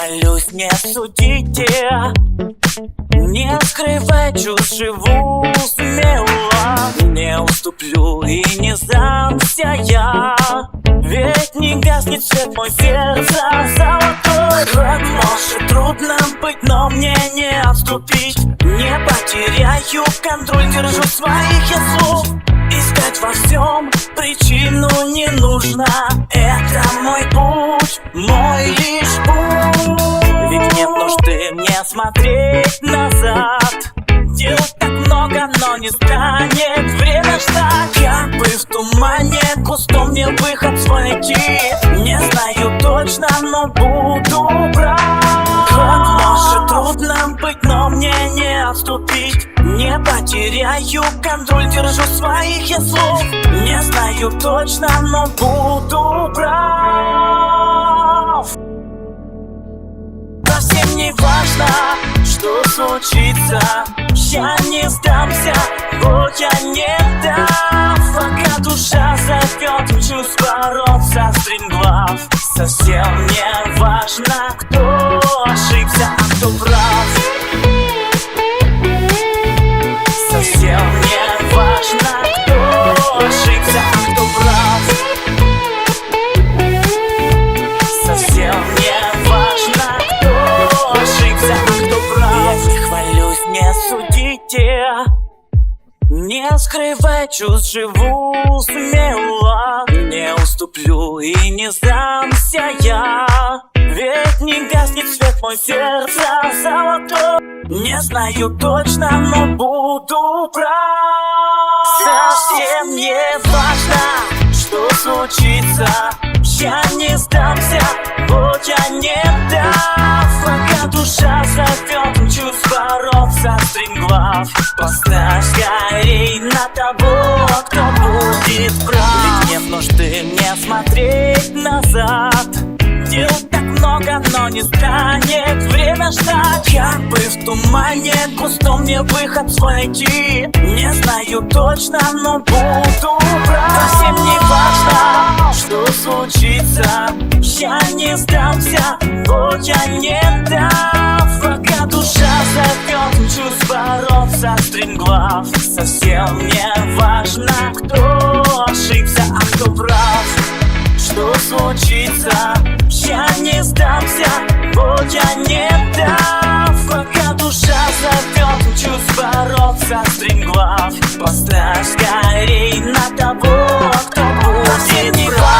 хвалюсь, не судите, не скрывай чувств, живу смело. Не уступлю и не сдамся я, ведь не гаснет свет мой сердце золотой. Может трудно быть, но мне не отступить. Не потеряю контроль, держу своих я слов. Искать во всем причину не нужно. Это мой путь, мой лишь путь. Ведь нет нужды мне смотреть назад. Дел так много, но не станет время ждать. Как бы в тумане густом мне выход свой найти. Не знаю точно, но буду брать. Может трудно быть, но мне не отступить. Не потеряю контроль, держу своих я слов. Не знаю точно, но буду прав. Совсем не важно, что случится, я не сдамся, вот я не дам. Пока душа зовет, учусь бороться стремглав. Совсем не важно, кто ошибся, а кто прав. Совсем не важно, кто ошибся, а кто прав. Совсем не важно, кто ошибся, а кто прав. Я не хвалюсь, не судите, не скрывай чувств, живу смело. Не уступлю и не сдамся я, ведь не гаснет свет мой сердце золотой. Не знаю точно, но буду прав. Совсем не важно, что случится, я не сдамся, вот я не дам. Пока душа зовет, учусь бороться стремглав. Поставь скорей на того, кто будет прав. Ведь нет нужды мне смотреть назад. Дел так много, но не станет время ждать. Как бы в тумане густом мне выход свой найти. Не знаю точно, но буду прав. Совсем не важно, что случится, я не сдамся, вот я не дам. Пока душа зовет, учусь бороться стремглав. Совсем не важно, кто ошибся, а кто прав. Что случится, я не сдамся, вот я не дам. Пока душа зовет, учусь бороться стремглав. Поставь скорей на того, кто будет прав.